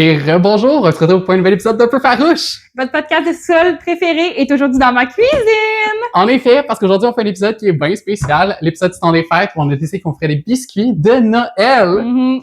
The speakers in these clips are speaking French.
Et rebonjour, on se retrouve pour un nouvel épisode d'Un peu farouche. Votre podcast de sol préféré est aujourd'hui dans ma cuisine. En effet, parce qu'aujourd'hui on fait un épisode qui est bien spécial, l'épisode du temps des fêtes où on a décidé qu'on ferait des biscuits de Noël. Mm-hmm.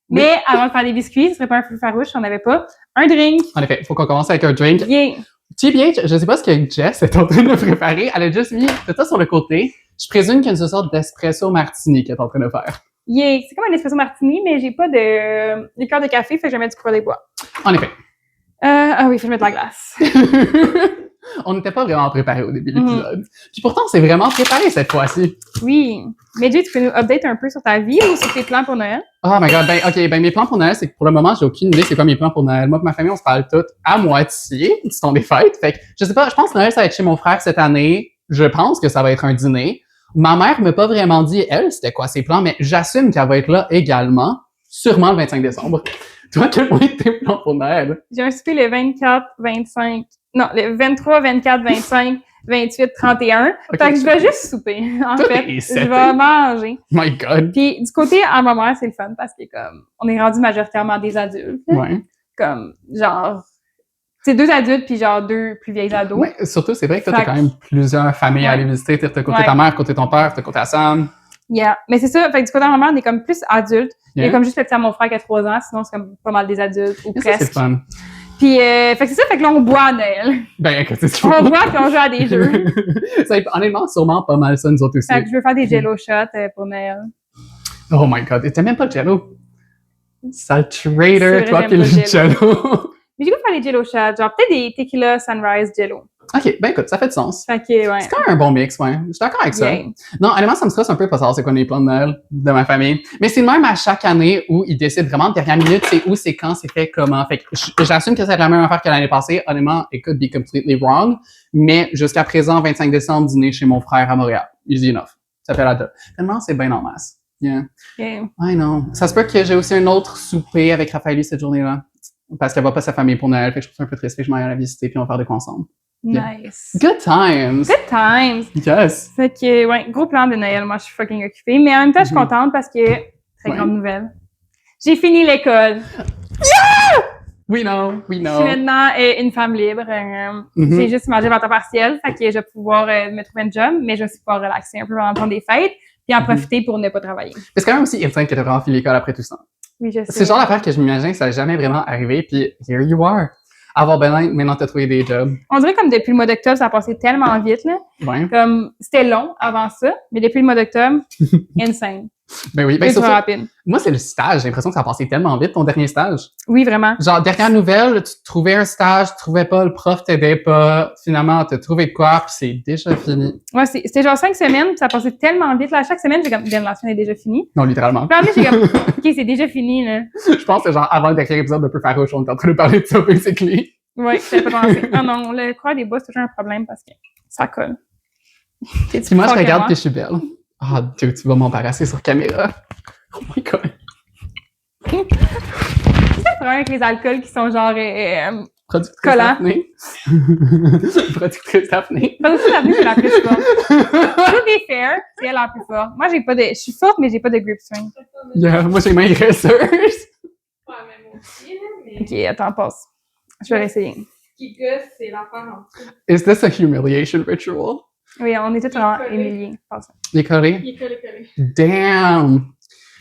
Mais avant de faire des biscuits, ce serait pas un peu farouche si on n'avait pas un drink. En effet, il faut qu'on commence avec un drink. Yeah. TBH, je sais pas ce que Jess est en train de préparer, elle a juste mis tout ça sur le côté. Je présume qu'il y a une sorte d'espresso martini qu'elle est en train de faire. Yeah. C'est comme un espresso martini, mais j'ai pas de liqueur de café, fait que je vais mettre du courant des bois. En effet. Ah oui, faut que je mette de la glace. On n'était pas vraiment préparés au début de l'épisode. Puis pourtant, on s'est vraiment préparé cette fois-ci. Oui. Mais Jay, tu peux nous update un peu sur ta vie ou sur tes plans pour Noël? Oh my god, mes plans pour Noël, c'est que pour le moment, j'ai aucune idée c'est quoi mes plans pour Noël. Moi et ma famille, on se parle toutes à moitié du temps des fêtes. Fait que, je sais pas, je pense que Noël, ça va être chez mon frère cette année. Je pense que ça va être un dîner. Ma mère m'a pas vraiment dit, elle, c'était quoi ses plans, mais j'assume qu'elle va être là également, sûrement le 25 décembre. Toi, quels vont être tes plans pour Noël? J'ai un souper le 24, 25... Non, le 23, 24, 25, 28, 31. Okay. Fait que je vais juste souper, en Tout fait. est Je vais manger. My God. Puis du côté à ma mère, c'est le fun parce que comme on est rendu majoritairement des adultes. Ouais. Comme genre c'est 2 adultes puis genre 2 plus vieilles ados. Ouais, surtout c'est vrai que toi t'as quand même plusieurs familles à aller visiter, t'as côté ta mère, côté ton père, t'as côté à Sam. Yeah, mais c'est ça, fait que du côté à ma mère, on est comme plus adultes. Yeah. Il y a comme juste le petit à mon frère qui a 3 ans, sinon c'est comme pas mal des adultes ou ça, presque. C'est fun. Puis fait que c'est ça, fait que là on boit à Noël. Ben écoute, c'est sûr. On boit puis on joue à des jeux. Ça va être honnêtement sûrement pas mal ça nous autres aussi. Fait que je veux faire des Jello shots pour Noël. Oh my God, t'aimes même pas le Jello? Sale traitor, toi pis le Jello. Mais j'ai goût de faire des Jello shots, genre peut-être des Tequila Sunrise Jello. Ok, ben écoute, ça fait du sens. Fait que, ouais. C'est quand même un bon mix, ouais. Je suis d'accord avec ça. Yeah. Non, honnêtement, ça me stresse un peu pas savoir c'est quoi les plans de Noël de ma famille. Mais c'est le même à chaque année où ils décident vraiment de dernière minute, c'est où, c'est quand, c'est fait, comment. Fait que j'assume que c'est la même affaire que l'année passée. Honnêtement, it could be completely wrong. Mais jusqu'à présent, 25 décembre, dîner chez mon frère à Montréal. Easy enough. Ça fait la date. Tellement, c'est bien en masse. Yeah. Yeah. I know. Ça se peut que j'ai aussi un autre souper avec Raphaël cette journée-là. Parce qu'elle voit pas sa famille pour Noël. Fait que je trouve ça un peu triste. Fait que je m'en vais la visiter puis on va faire de quoi ensemble. Yeah. Nice. Good times! Good times! Yes! Fait que, ouais, gros plan de Noël. Moi, je suis fucking occupée. Mais en même temps, je suis contente parce que, très grande nouvelle. J'ai fini l'école. Yeah! We know. Je suis maintenant une femme libre. J'ai juste mangé ma temps partiel. Fait que je vais pouvoir me trouver un job, mais je vais aussi pouvoir relaxer un peu pendant le temps des fêtes puis en profiter pour ne pas travailler. Mais c'est quand même aussi irritant que t'aies vraiment fini l'école après tout ça. Oui, je sais. C'est le genre d'affaire que je m'imagine que ça n'a jamais vraiment arrivé, puis here you are. Avoir maintenant t'as trouvé des jobs. On dirait comme depuis le mois d'octobre, ça a passé tellement vite, là. Ouais. Comme, c'était long avant ça, mais depuis le mois d'octobre, insane. Ben oui, ben c'est surtout, rapide. Moi, c'est le stage. J'ai l'impression que ça a passé tellement vite, ton dernier stage. Oui, vraiment. Genre, dernière nouvelle, tu trouvais un stage, tu trouvais pas, le prof t'aidait pas. Finalement, t'as trouvé de quoi, puis c'est déjà fini. Ouais, c'était genre 5 semaines, puis ça a passé tellement vite. Là, chaque semaine, j'ai comme, bien, la semaine est déjà finie. Non, littéralement. Puis en plus, j'ai comme, OK, c'est déjà fini, là. Je pense que genre, avant le dernier épisode de Peu farouche, on était en train de parler de ça, basically. Ouais, j'avais pas pensé. Ah non, le croix des bois, c'est toujours un problème parce que ça colle. Puis moi, je regarde que je suis belle. Ah, Dieu, tu vas m'embarrasser sur caméra. Oh my God. C'est le problème avec les alcools qui sont genre Productrice collants. Daphné. Productrice Daphné. Productrice Daphné, c'est la plus forte. To be fair, c'est elle la plus forte. Moi, je suis forte, mais j'ai pas de grip swing. Yeah, moi, j'ai main graisseuse. Ouais, mais moi aussi, mais... OK, attends, passe. Je vais essayer. Ce qui gosse, c'est l'affaire en dessous. Is this a humiliation ritual? Oui, on est tous vraiment humiliés. Il est collé? Il est collé. Damn!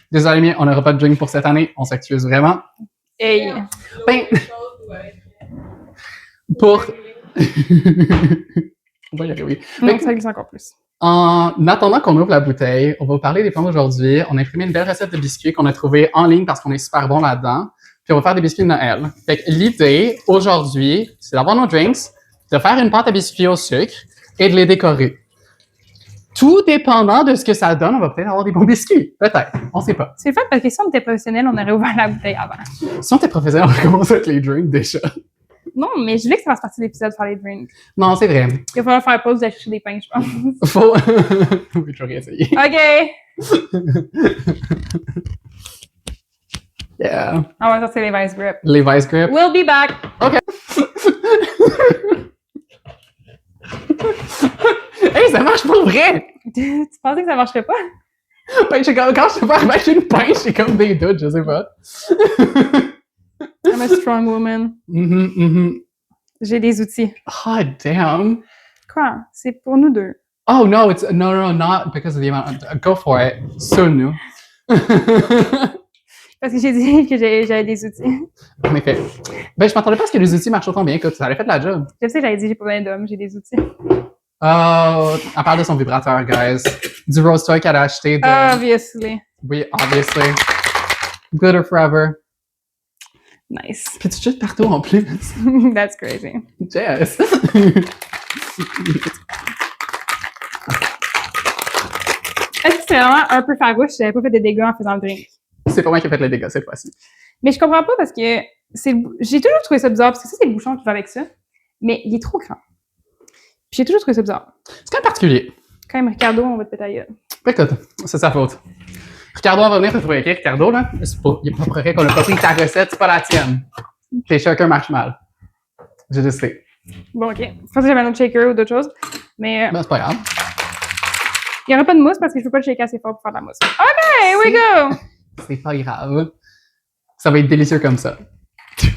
Désolé, mais on n'aura pas de drink pour cette année. On s'excuse vraiment. Hey! Ben, pour... on va y arriver. Non, ça glisse encore plus. En attendant qu'on ouvre la bouteille, on va vous parler des plans d'aujourd'hui. On a imprimé une belle recette de biscuits qu'on a trouvée en ligne parce qu'on est super bon là-dedans. Puis on va faire des biscuits de Noël. Fait que l'idée, aujourd'hui, c'est d'avoir nos drinks, de faire une pâte à biscuits au sucre et de les décorer. Tout dépendant de ce que ça donne, on va peut-être avoir des bons biscuits. Peut-être. On sait pas. C'est le fait parce que si on était professionnel, on aurait ouvert la bouteille avant. Si on était professionnel, on va commencer avec les drinks déjà. Non, mais je voulais que ça fasse partie de l'épisode, faire les drinks. Non, c'est vrai. Il va falloir faire pause d'aller chercher des pains, je pense. Faut... oui, je vais réessayer. OK! Yeah. On va sortir les Vice Grip. Les Vice Grip. We'll be back! OK. Hey, ça marche pour vrai! Tu pensais que ça marcherait pas? Ben, quand je te fais remarquer une pince, j'ai comme des doutes, je sais pas. I'm a strong woman. J'ai des outils. Oh, damn. Quoi? C'est pour nous deux. Oh, no, no, not because of the amount. Go for it. Soon. Parce que j'ai dit que j'avais des outils. En effet. Ben, je m'attendais pas à ce que les outils marchent autant bien. Écoute, ça aurait fait de la job. Je sais, j'avais dit j'ai pas besoin d'hommes, j'ai des outils. Oh, elle parle de son vibrateur, guys. Du Rose Toy qu'elle a acheté. Obviously. Oui, obviously. Glitter forever. Nice. Puis tu jettes partout en plus. That's crazy. Jess. Est-ce que c'est vraiment un peu farouche si j'avais pas fait de dégâts en faisant le drink? C'est pas moi qui ai fait les dégâts cette fois-ci. Mais je comprends pas parce que j'ai toujours trouvé ça bizarre parce que ça, c'est le bouchon qui va avec ça. Mais il est trop grand. Puis j'ai toujours trouvé ça bizarre. C'est quand même particulier. Quand même, Ricardo, on va te péter la gueule. Écoute, c'est sa faute. Ricardo, on va venir te trouver. OK, Ricardo, là, il est pas vrai qu'on a pas pris ta recette, c'est pas la tienne. Tes shakers marchent mal. J'ai décidé. Bon, OK. Je pense que j'avais un autre shaker ou d'autres choses. Mais Ben, c'est pas grave. il y aura pas de mousse parce que je peux pas le shaker assez fort pour faire de la mousse. OK, here we go! C'est pas grave. Ça va être délicieux comme ça. Je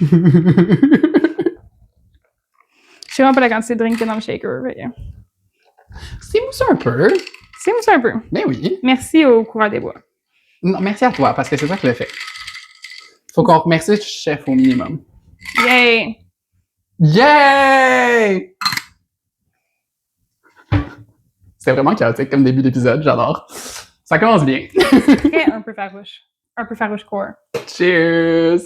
sais vraiment pas la quantité de drink qu'il y a dans le shaker. C'est mousseux un peu. C'est moussé un peu. Mais oui. Merci au courant des bois. Non, merci à toi, parce que c'est toi qui l'as fait. Faut qu'on remercie le chef au minimum. Yay! Yay! C'était vraiment chaotique comme début d'épisode, j'adore. Ça commence bien. Et un peu farouche. Un peu farouche core. Cheers!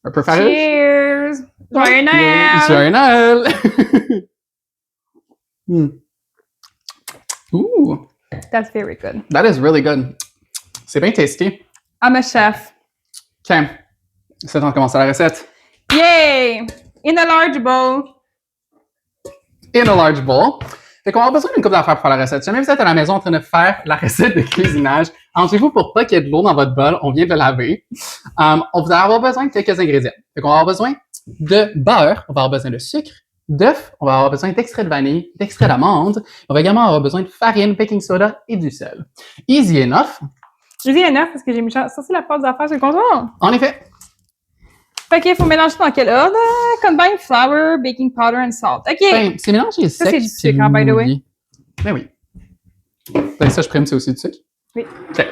Un peu farouche? Cheers! Joyeux Noël! Joyeux Noël! Ooh, That's very good. that is really good. C'est bien tasty. I'm a chef. OK. C'est temps de commencer la recette. Yay! In a large bowl. In a large bowl. Fait qu'on va avoir besoin d'une coupe d'affaires pour faire la recette. Si jamais vous êtes à la maison en train de faire la recette de cuisinage, entrez-vous pour pas qu'il y ait de l'eau dans votre bol. On vient de le laver. On va avoir besoin de quelques ingrédients. Fait qu'on va avoir besoin de beurre. On va avoir besoin de sucre, d'œufs. On va avoir besoin d'extrait de vanille, d'extrait d'amande. On va également avoir besoin de farine, baking soda et du sel. Easy enough. Je dis enough parce que j'ai mis sorti la pâte d'affaires sur le comptoir. En effet. Fait qu'il faut mélanger dans quel ordre? Combine flour, baking powder and salt. OK. Ben, c'est mélangé sec. c'est du sucre, hein, by the way. mouillé. Ben oui. Ben ça, je présume, c'est aussi du sucre? Oui. OK.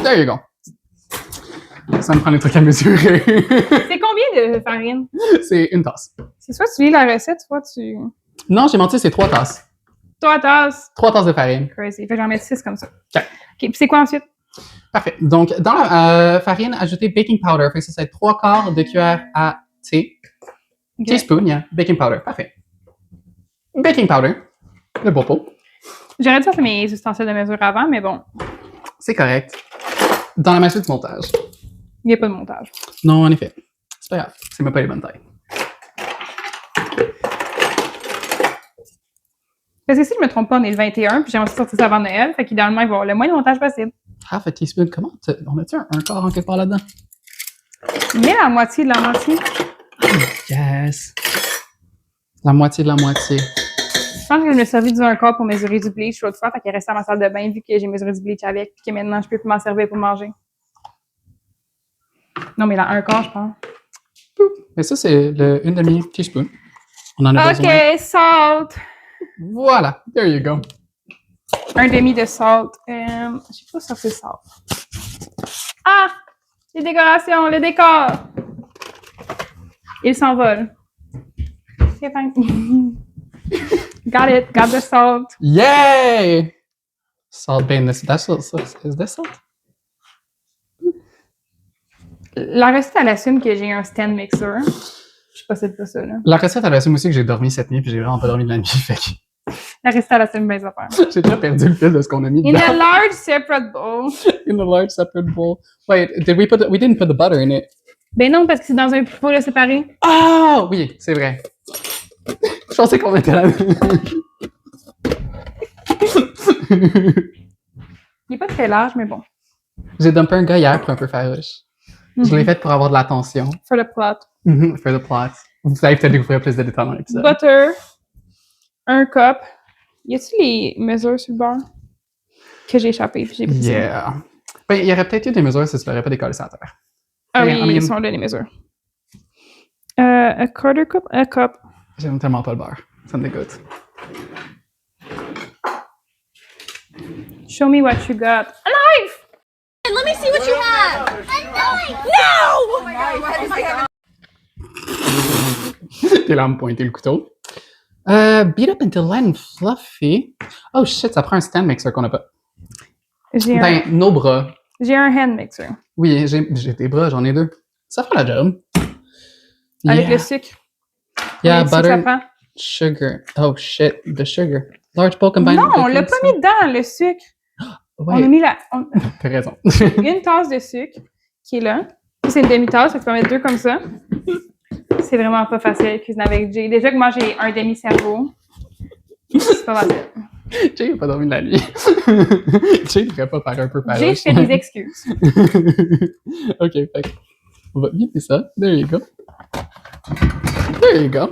There you go. Ça me prend des trucs à mesurer. C'est combien de farine? C'est une tasse. C'est soit tu lis la recette, soit tu... Non, j'ai menti, c'est 3 tasses. 3 tasses. 3 tasses de farine. Crazy. Fait que j'en mets 6 comme ça. OK. OK, puis c'est quoi ensuite? Parfait. Donc, dans la farine, ajoutez baking powder. Fait que ça va être 3 quarts de cuillère à thé. OK. Teaspoon, yeah. Baking powder. Parfait. Baking powder. Le beau pot. J'aurais dû faire mes ustensiles de mesure avant, mais bon, C'est correct. Dans la machine de montage. il n'y a pas de montage. Non, en effet. C'est pas grave. C'est même pas les bonnes tailles. Parce que si je me trompe pas, on est le 21, puis j'aimerais sortir ça avant Noël, fait qu'idéalement, il va y avoir le moins de montage possible. Half a teaspoon. Comment? On a-tu un quart en quelque part là-dedans? Mais la moitié de la moitié. Yes. La moitié de la moitié. Je pense que je me suis servi du 1 quart pour mesurer du bleach l'autre fois, fait qu'il restait à ma salle de bain vu que j'ai mesuré du bleach avec, puis que maintenant, je peux plus m'en servir pour manger. Non, mais la 1 quart, je pense. Mais ça, c'est une demi-teaspoon. On en a besoin. OK, salt. Voilà. There you go. Un demi de salt. Je sais pas si ça fait salt. Ah! Les décorations, le décor! Il s'envole. C'est fin. Got it. Got the salt. Yay! Salt bin. Is this salt? La recette, elle assume que j'ai un stand mixer. Je possède pas ça, là. La recette, elle assume aussi que j'ai dormi cette nuit, puis j'ai vraiment pas dormi de la nuit, fait que La recette, elle assume bien les affaires. j'ai déjà perdu le fil de ce qu'on a mis In a dedans. large separate bowl. In a large separate bowl. Wait, we didn't put the butter in it. Ben non, parce que c'est dans un pot séparé. Ah! Oui, c'est vrai. Je pensais qu'on était là. Il est pas très large, mais bon. J'ai dumpé un gars hier pour un peu farouche. Je l'ai fait pour avoir de l'attention. For the plot. For the plot. Vous allez peut-être découvrir plus de détails dans l'épisode. Butter. 1 cup. Y a-t-il les mesures sur le beurre? Que j'ai échappé, puis j'ai pris ça. Yeah. Ben, il y aurait peut-être eu des mesures si tu l'aurais pas décollé sur la terre. Ah I oui, mean- ils sont là, les mesures. A quarter cup, a cup. J'aime tellement pas le beurre. Ça me dégoûte. Show me what you got. A knife! Let me see what you have. No! T'es là à me pointer le couteau. Beat up until light and fluffy. Oh shit, ça prend un stand mixer qu'on a pas. J'ai Ben, nos bras. un hand mixer. Oui, j'ai des bras, j'en ai 2. Ça fait la job. Avec le sucre. Yeah, Combien de sucre ça butter, prend? sugar. Oh shit, the sugar. Large bulk combined. Non, on with l'a baking pas mis dedans, le sucre. soda. On a Ouais, mis t'as raison. une tasse de sucre qui est là. Puis c'est une demi-tasse, fait que tu peux mettre 2 comme ça. C'est vraiment pas facile à cuisiner avec Jay. Déjà que moi, j'ai un demi-cerveau. C'est pas facile. Jay n'a pas dormi de la nuit. Jay devrait pas faire un peu Jay, je fais des excuses. Ok, fait que on va mimer ça. There you go. There you go.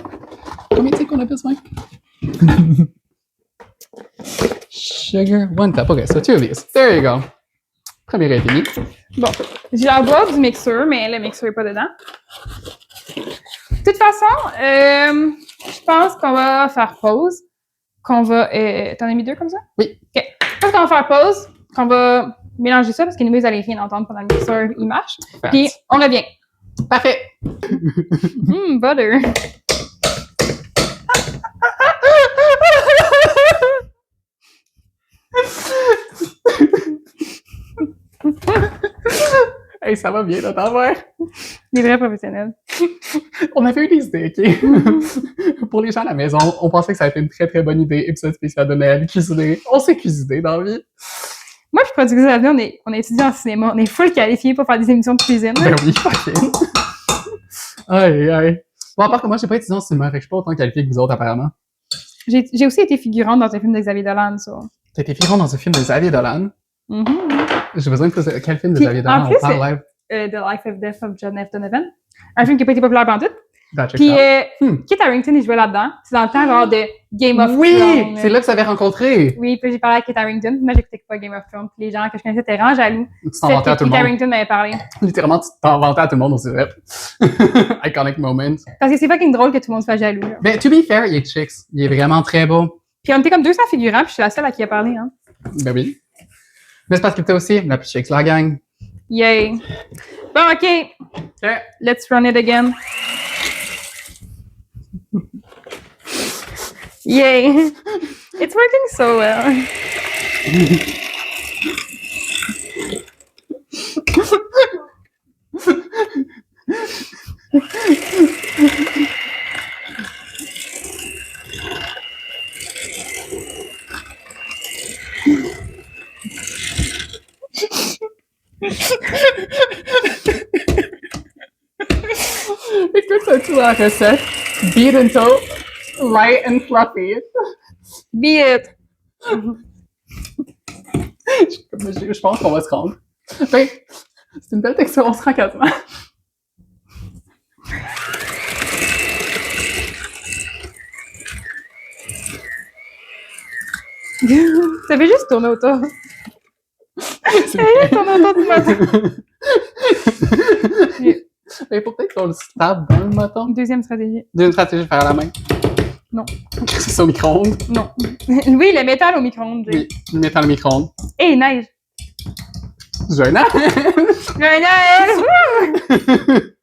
Combien de qu'on a besoin? Sugar, 1 cup. Ok, so 2 of these. There you go. Premier est fini. Bon, j'ai la boîte du mixeur, mais le mixeur n'est pas dedans. De toute façon, je pense qu'on va faire pause. Qu'on va. T'en as mis 2 comme ça? Oui. Ok. Je pense qu'on va faire pause. Qu'on va mélanger ça parce que nous, vous allez rien entendre pendant le mixeur, il marche. Puis, on revient. Parfait. Butter. Hey, ça va bien, là, t'en vois? Des vrais professionnels. On avait eu des idées, ok? Pour les gens à la maison, on pensait que ça a été une très très bonne idée, épisode spécial de Noël, cuisiner. On sait cuisiner dans la vie. Moi, puis productrice à venir, on est étudiant en cinéma. On est full qualifiés pour faire des émissions de cuisine. Ben oui, fucking. Aïe, aïe. Bon, à part que moi, j'ai pas étudiant en cinéma, fait que je suis pas autant qualifié que vous autres, apparemment. J'ai aussi été figurante dans un film de Xavier Dolan, ça. T'as été figurant dans un film de Xavier Dolan. Mhm. J'ai besoin de plus de... Quel film de Puis, Xavier en Dolan plus, on parle live? The Life of Death of John F. Donovan. Un film qui n'a pas été populaire pendant tout. Check Puis, out. Kit Harington, il jouait là-dedans. C'est dans le temps, genre, de Game of Oui! Thrones. C'est là que ça avait rencontré. Oui, puis j'ai parlé à Kit Harington. Moi, j'écoutais pas Game of Thrones. Puis les gens que je connaissais étaient vraiment jaloux. Tu t'en vantais à tout le Kit monde. Harington m'avait parlé. Littéralement, tu t'en vantais à tout le monde au cégep. Iconic moment. Parce que c'est fucking drôle que tout le monde soit jaloux. Là. Ben, to be fair, il est chicks. Il est vraiment très beau. Puis on était comme 200 figurants, puis je suis la seule à qui a parlé. Hein. Ben oui. Mais c'est parce que t'es aussi la plus chic, la gang. Yay! Bon, OK. Okay. Let's run it again. Yay! It's working so well. Écoute, ça tout la recette. Beat until light and fluffy. Be it. Je pense qu'on va se rendre. Ben, c'est une belle texture, on se rend quasiment. Ça fait juste tourner autour. C'est Ça fait juste tourner autour du matin. Mais faut peut-être qu'on le stab dans le matin. Deuxième stratégie. D'une stratégie de faire à la main. Non. C'est ça au micro-ondes. Non. Oui, le métal au micro-ondes. Oui, le mettre dans le micro-ondes. Et il neige. Jeune, hein? Le Noël!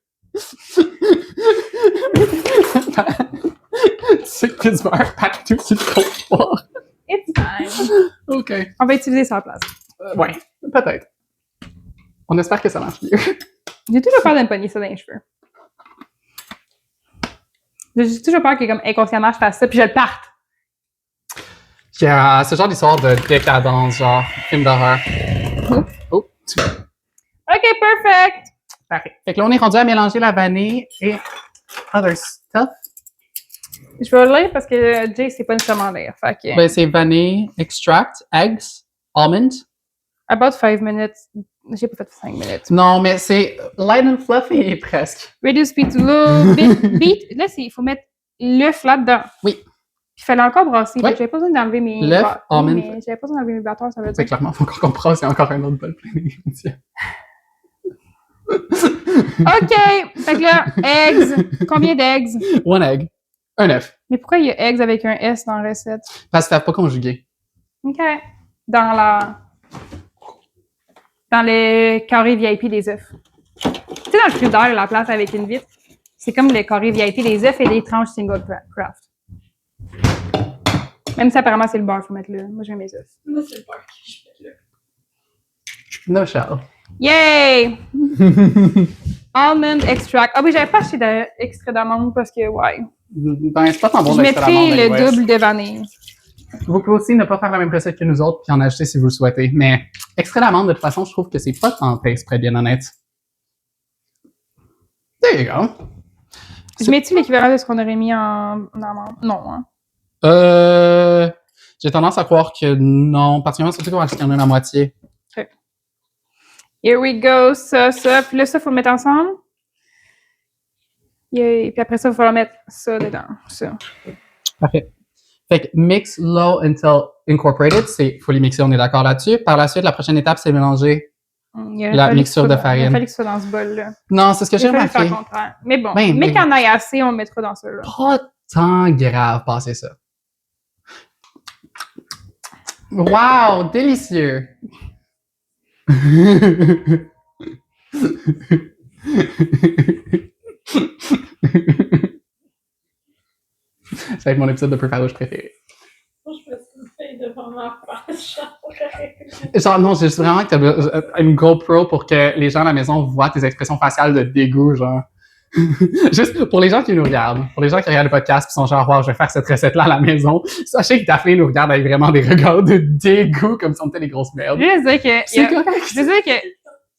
Tu sais que Pittsburgh pack tout sur le comptoir. It's fine. OK. On va utiliser ça à la place. Ouais, peut-être. On espère que ça marche mieux. J'ai toujours peur de me pogner ça dans les cheveux. J'ai toujours peur que, comme, inconsciemment, je fasse ça puis je le parte. Il y a ce genre d'histoire de décadence, genre film d'horreur. Oh, tu OK, perfect! Parfait. Fait que là, on est rendu à mélanger la vanille et other stuff. Je vais le lire parce que Jay, c'est pas nécessairement lire. Fait que, Ben, c'est vanille, extract, eggs, almond. about 5 minutes. J'ai pas fait 5 minutes. Non, mais c'est light and fluffy presque. Reduce speed to low. Beat. Là, il faut mettre l'œuf là-dedans. Oui. Puis il fallait encore brasser. Ouais. J'avais pas besoin d'enlever mes. L'œuf, almond. mais j'avais pas besoin d'enlever mes batteurs, ça veut C'est dire. clairement, faut encore qu'on brasse, il y a encore un autre bol plein d'ingrédients. OK! Fait que là, eggs. Combien d'eggs? One egg. Un œuf. Mais pourquoi il y a eggs avec un S dans la recette? Parce que t'as pas conjugué. OK. Dans le carré VIP des œufs. Tu sais, dans le frigidaire, la place avec une vitre, c'est comme le carré VIP des œufs et des tranches single craft. Même si apparemment c'est le beurre, faut mettre là. Moi, j'aime mes œufs. Moi, c'est le beurre que je mets là. No Charles. Yay! Almond extract. Ah oui, j'avais pas acheté d'extrait d'amande parce que, ouais. Ben, c'est pas tant bon Je d'extrait mettrais d'amande, le anyways. double de vanille. Vous pouvez aussi ne pas faire la même recette que nous autres puis en acheter si vous le souhaitez. Mais extrait d'amande, de toute façon, je trouve que c'est pas tant taste, pour être bien honnête. There you go. Je mets-tu l'équivalent de ce qu'on aurait mis en amande? Non, hein. J'ai tendance à croire que non, particulièrement surtout quand il y en a la moitié. OK. Here we go, ça. Puis là, ça, faut le mettre ensemble. Yay. Puis après ça, il va falloir mettre ça dedans. Ça. Parfait. Fait que mix low until incorporated, c'est faut les mixer, on est d'accord là-dessus. Par la suite, la prochaine étape, c'est mélanger. Il aurait La fallu mixture que ça de soit- farine. Il a fallu que ce soit dans ce bol-là. Non, c'est ce que j'ai Il a fallu faire remarqué. le contraire. Mais bon, Ben, mais ben. qu'il y en ait assez, on le mettra dans celui-là. Pas tant grave passer ça. Wow, délicieux! Ça va être mon épisode de peu farouche préféré. Moi, je me suis fait devant ma face, genre. Genre, non, j'ai juste vraiment que t'as une GoPro pour que les gens à la maison voient tes expressions faciales de dégoût, genre. Juste pour les gens qui nous regardent, pour les gens qui regardent le podcast pis sont genre, wow, je vais faire cette recette-là à la maison. Sachez que Daphné nous regarde avec vraiment des regards de dégoût comme si on était des grosses merdes. Je veux dire que. C'est correct. Je veux dire que.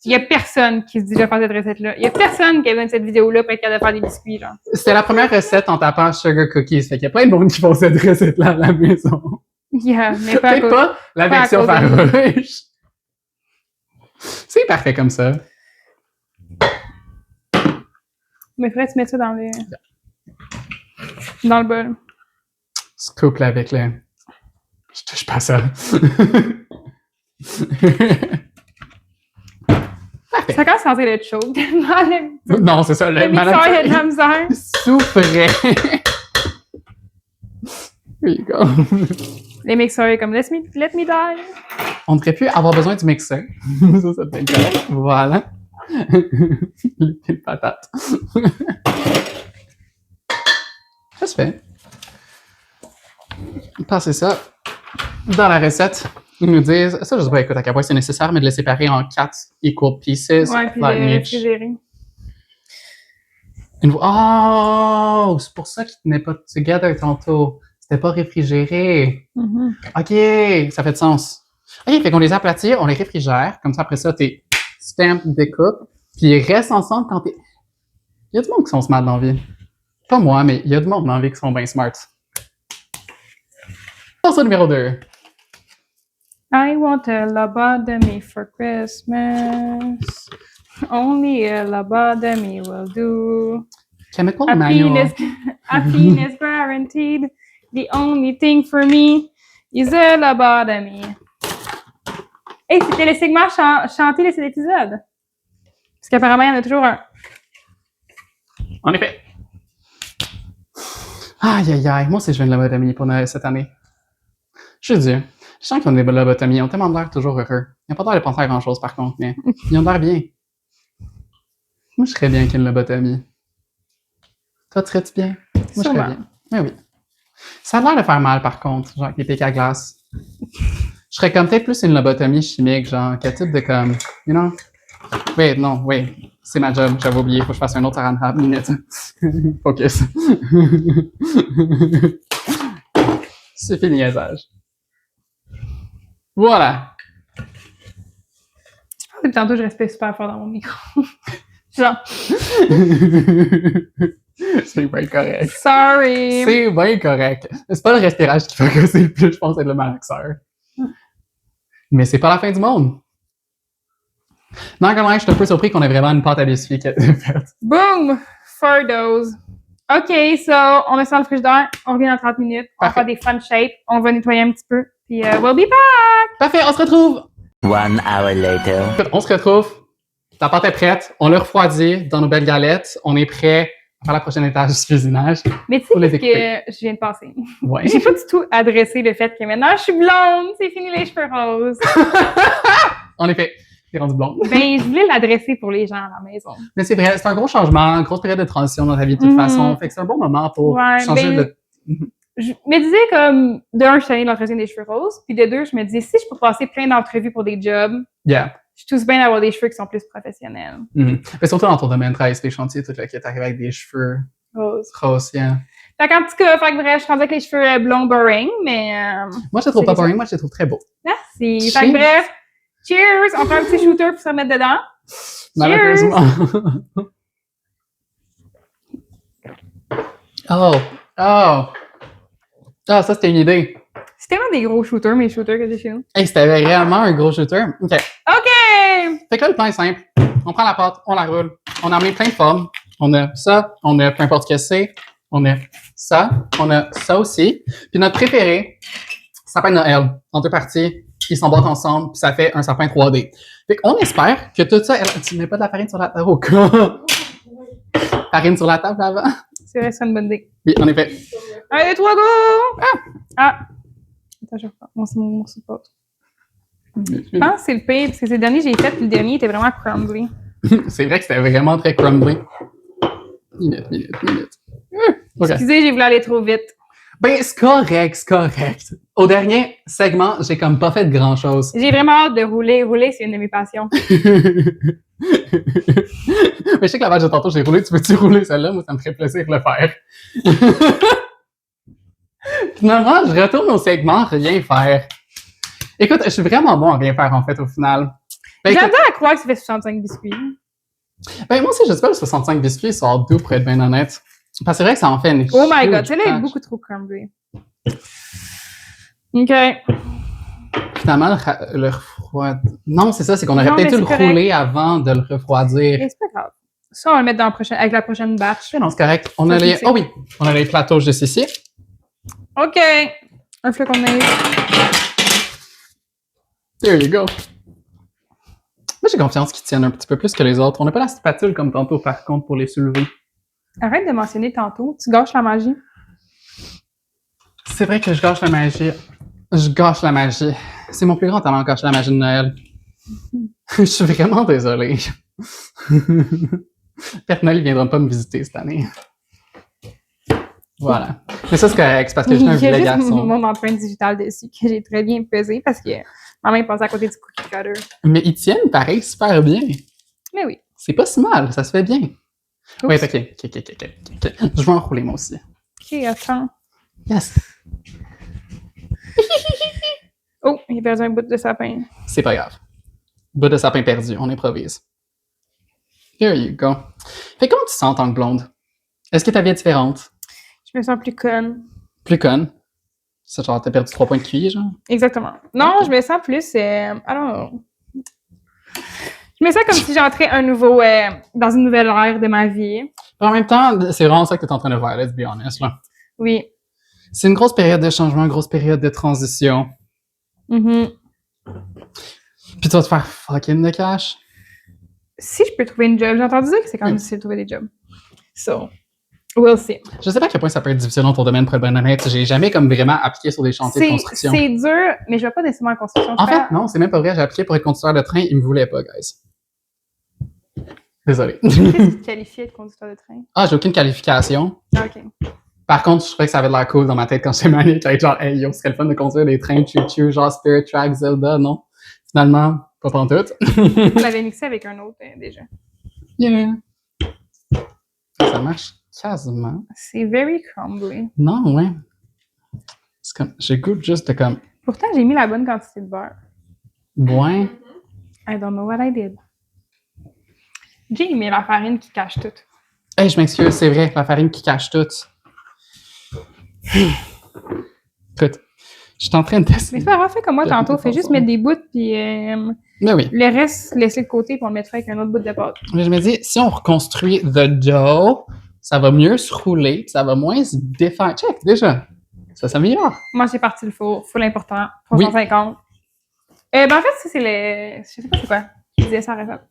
Il y a personne qui se dit de faire cette recette-là. Il y a personne qui a besoin de cette vidéo-là pour être capable de faire des biscuits, genre. C'était la première recette en tapant sugar cookies. Fait qu'il y a plein de monde qui font cette recette-là à la maison. Yeah, mais pas à Peut-être cause. pas la pas à version cause de farouche. C'est parfait comme ça. Mais faudrait que tu mettes ça dans le bol. Scoop-la avec le... Je touche pas à ça. Parfait. Ça commence à sentir le choke. le Non, c'est ça. le mixeur, il y a de la misère. souffrait. There you go. Les mixeurs, il est comme let me die. On devrait plus avoir besoin du mixeur. Ça devient correct. Voilà. Les petites patates. Ça se fait. Passez ça dans la recette. Ils nous disent, ça je sais pas, écoute, à quel point c'est nécessaire, mais de les séparer en 4 equal pieces. Ouais, puis like le each. réfrigérer. Oh! C'est pour ça qu'ils tenaient pas together tantôt. C'était pas réfrigéré. Mhm. OK, ça fait de sens. OK, fait qu'on les aplatit, on les réfrigère. Comme ça, après ça, t'es stamp, découpe, puis ils restent ensemble quand t'es... Il y a du monde qui sont smart dans la vie. Pas moi, mais il y a du monde dans la vie qui sont bien smart. Chanson numéro 2. I want a lobotomy for Christmas. Only a lobotomy will do. Chemical manual. Happiness guaranteed. The only thing for me is a lobotomy. Hey, c'était le segment chanté de cet épisode. Parce qu'apparemment, il y en a toujours un. En effet. Aïe, aïe, aïe. Moi aussi, je viens de lobotomie pour Noël cette année. Je dis, les gens qui ont des lobotomies ont tellement l'air toujours heureux. Ils n'ont pas l'air de penser à grand-chose, par contre, mais ils ont l'air bien. Moi, je serais bien qu'une lobotomie. Toi, tu serais-tu bien? Moi, je Sûrement. serais bien. Oui, oui. Ça a l'air de faire mal, par contre, genre avec les pics à glace. Je serais comme peut-être plus une lobotomie chimique, genre, quel type de comme, you know? Wait, non, wait. C'est ma job, j'avais oublié, faut que je fasse un autre 40 minutes. Focus. C'est fini, niaisage. Voilà. Depuis tantôt, je respecte super fort dans mon micro. Genre, C'est bien correct. sorry. C'est bien correct. C'est pas le respirage qui fait casser le plus, je pense, c'est le malaxeur. Mais c'est pas la fin du monde. Non, quand même, je suis un peu surpris qu'on ait vraiment une pâte à biscuits qui a été faite. Boom! For those. OK, so, on met ça dans le frigidaire. On revient dans 30 minutes. On va Parfait. faire des fun shapes. On va nettoyer un petit peu. Puis, we'll be back! Parfait, on se retrouve! 1 hour later. On se retrouve La pâte est prête. On l'a refroidie dans nos belles galettes. On est prêt à faire la prochaine étage du cuisinage. Mais tu Faut les sais ce que je viens de passer? Ouais. J'ai pas du tout adressé le fait que maintenant je suis blonde, c'est fini les cheveux roses. En effet, t'es rendu blonde. Ben, je voulais l'adresser pour les gens à la maison. Mais c'est vrai, c'est un gros changement, une grosse période de transition dans ta vie de toute Mhm. façon. Fait que c'est un bon moment pour Ouais, changer ben, de... Je me disais comme, de un, je suis allée dans l'entretien des cheveux roses, puis de deux, je me disais, si je peux passer plein d'entrevues pour des jobs, Yeah. je suis tous bien d'avoir des cheveux qui sont plus professionnels. Mhm. Mais surtout dans ton domaine, travailler sur les chantiers, tout le qui est arrivé avec des cheveux Rose. roses, yeah. Fait qu'en tout cas, fait que bref, je suis rendue avec les cheveux blonds boring, mais Moi, je les trouve C'est pas ça. boring, moi, je les trouve très beaux. merci. Cheers. Fait que bref, cheers! On prend un petit shooter pour se remettre dedans. Malheureusement. Oh! Oh! Ah, ça, c'était une idée. C'est tellement des gros shooters, mes shooters que j'ai chez nous. Hey, c'était vraiment un gros shooter. OK. OK! Fait que là, le plan est simple. On prend la pâte, on la roule. On en met plein de formes. On a ça, on a peu importe ce que c'est. On a ça, on a ça aussi. Puis notre préféré, sapin de Noël, en deux parties. Ils s'emboîtent ensemble, puis ça fait un sapin 3D. Fait qu'on espère que tout ça... Tu mets pas de la farine sur la table au cas. Farine sur la table avant? C'est vrai, c'est une bonne idée. Oui, en effet. 1, 2, 3, go! Ah! Attends, je reprends. Moi, c'est mon morceau de pâte. Je pense que c'est le pire, parce que c'est le dernier que j'ai fait, puis le dernier était vraiment crumbly. C'est vrai que c'était vraiment très crumbly. Minute. OK. Excusez, j'ai voulu aller trop vite. Ben, c'est correct, c'est correct. Au dernier segment, j'ai comme pas fait grand-chose. J'ai vraiment hâte de rouler. Rouler, c'est une de mes passions. Mais je sais que la vache de tantôt, j'ai roulé. Tu peux-tu rouler celle-là? Moi, ça me ferait plaisir de le faire. Finalement, je retourne au segment rien faire. Écoute, je suis vraiment bon à rien faire, en fait, au final. Ben, J'ai écoute, hâte à croire que ça fait 65 biscuits. ben, moi aussi, je sais pas, le 65 biscuits sort d'où, pour être bien honnête. Parce que c'est vrai que ça en fait une Oh my huge god, celle-là est batch. beaucoup trop crumbly. OK. Finalement, le refroid... Non, c'est ça, c'est qu'on aurait Non, peut-être mais dû le c'est correct. rouler avant de le refroidir. Mais c'est pas grave. Ça, on va le mettre dans la prochaine, avec la prochaine batch. Mais non, c'est correct. On a Ça, les... c'est- Oh oui! On a les plateaux juste ici. OK. Un flocon de maïs. There you go. Moi, j'ai confiance qu'ils tiennent un petit peu plus que les autres. On n'a pas la spatule comme tantôt, par contre, pour les soulever. Arrête de mentionner tantôt. Tu gâches la magie. C'est vrai que je gâche la magie. Je gâche la magie. C'est mon plus grand talent, gâcher la magie de Noël. Je suis vraiment désolée. Père Noël, il viendra pas me visiter cette année. Voilà. Mais ça, c'est correct, c'est parce que je suis un Il y a vilain juste garçon. mon empreinte digitale dessus que j'ai très bien pesé parce que ma main passait à côté du cookie cutter. Mais ils tiennent pareil super bien. Mais oui. C'est pas si mal, ça se fait bien. Oups. Oui, ok. Je vais enrouler moi aussi. OK, attends. Yes. Oh, j'ai perdu un bout de sapin. C'est pas grave. Bout de sapin perdu, on improvise. There you go. Fait comment tu te sens en tant que blonde? Est-ce que ta vie est différente? Je me sens plus conne. Plus conne? Ça, genre, t'as perdu 3 points de QI, genre? Exactement. Non, Ok. je me sens plus... alors... Je me sens comme si j'entrais dans une nouvelle ère de ma vie. En même temps, c'est vraiment ça que t'es en train de faire, let's be honest, là. Oui. C'est une grosse période de changement, une grosse période de transition. Mhm. Puis tu vas te faire fucking de cash. Si je peux trouver une job, j'ai entendu dire que c'est quand même difficile de trouver des jobs. So, we'll see. Je sais pas à quel point ça peut être difficile dans ton domaine, pour être bien honnête. J'ai jamais comme vraiment appliqué sur des chantiers de construction. C'est dur, mais je vais pas nécessairement en construction. En fait, non, c'est même pas vrai. J'ai appliqué pour être conducteur de train, ils me voulaient pas, guys. Désolé. Qu'est-ce qui te qualifiait de conducteur de train? Ah, j'ai aucune qualification. Ah, OK. Par contre, je trouvais que ça avait de l'air cool dans ma tête quand j'étais manique. J'étais genre, hey yo, ce serait le fun de conduire des trains choo-choo, genre Spirit Track, Zelda, non? Finalement, pas pantoute. On l'avait mixé avec un autre déjà. Yeah. Ça marche quasiment. C'est very crumbly. Non, ouais. C'est comme, j'ai goût juste de comme, Pourtant, j'ai mis la bonne quantité de beurre. ouais. I don't know what I did. J'ai mis la farine qui cache tout. Hey, je m'excuse, c'est vrai, la farine qui cache tout. Écoute, je suis en train de Mais tester. c'est pas grave, fais comme moi tantôt. Fais juste mettre des bouts, puis Mais oui. le reste, laisse-le de côté, puis on le mettra avec un autre bout de pâte. Mais je me dis, si on reconstruit the dough, ça va mieux se rouler, puis ça va moins se défaire. Check, déjà. Ça s'améliore. Moi, j'ai parti le four. Full important. Oui. 350. Ben, en fait, ça, c'est le... Je sais pas c'est quoi. Je disais ça à la recette.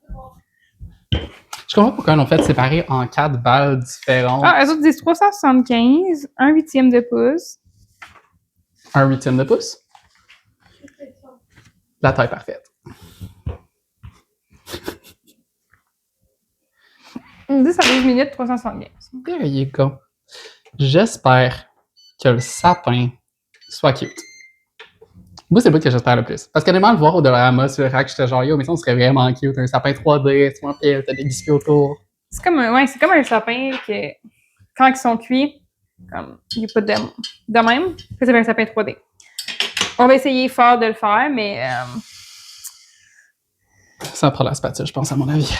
Je comprends pourquoi on fait séparer en 4 balles différentes. Ah, eux autres disent 375, 1/8 de pouce. 1/8 de pouce. La taille parfaite. 10 à 12 minutes, 375. There you go. J'espère que le sapin soit cute. Moi, c'est le bout que j'espère le plus. Parce qu'honnêtement, le voir au Dollarama sur le rack, j'étais genre, yo, mais ça, on serait vraiment cute. Un sapin 3D, tu vois, puis t'as des biscuits autour. C'est comme un sapin que, quand ils sont cuits, comme, il n'y a pas de même, ça c'est un sapin 3D. On va essayer fort de le faire, mais Ça prend la spatule, je pense, à mon avis.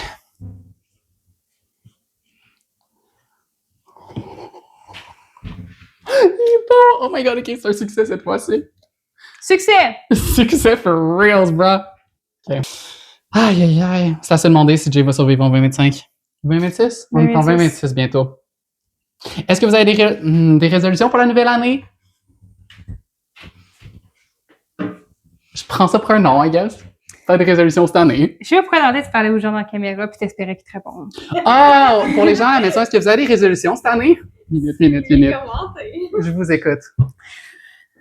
Il est bon! Oh my god, ok, c'est un succès cette fois-ci. succès! Succès for reals, bro. Ok. Aïe, aïe, aïe. Ça se demander si Jay va survivre en 2025. 2026? On est en 2026 bientôt. Est-ce que vous avez des résolutions pour la nouvelle année? Je prends ça pour un non, I guess. Faire des résolutions cette année. Je vais demander de parler aux gens dans la caméra puis t'espérer qu'ils te répondent. Oh! Pour les gens à la maison, est-ce que vous avez des résolutions cette année? Minute. Je vous écoute.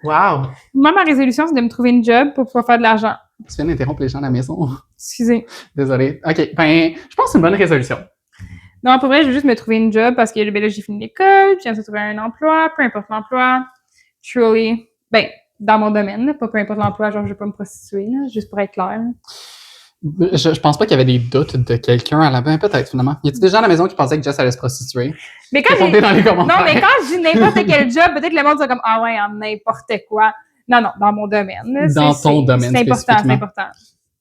Wow! Moi, ma résolution, c'est de me trouver une job pour pouvoir faire de l'argent. Tu viens d'interrompre les gens à la maison. Excusez. Désolé. OK, ben, je pense que c'est une bonne résolution. Non, pour vrai, je veux juste me trouver une job parce que ben là, j'ai fini l'école, je viens de trouver un emploi, peu importe l'emploi. Truly, ben, dans mon domaine, là, pas peu importe l'emploi, genre je vais pas me prostituer, là, juste pour être clair. Là. Je pense pas qu'il y avait des doutes de quelqu'un à la fin, peut-être finalement. Y a-t-il des gens à la maison qui pensaient que Jess allait se prostituer? Mais quand Répondez dans les commentaires. Non, mais quand je dis n'importe quel job, peut-être le monde soit comme ah ouais, en n'importe quoi. Non, dans mon domaine. Là, Dans ton domaine c'est important, c'est spécifiquement. important.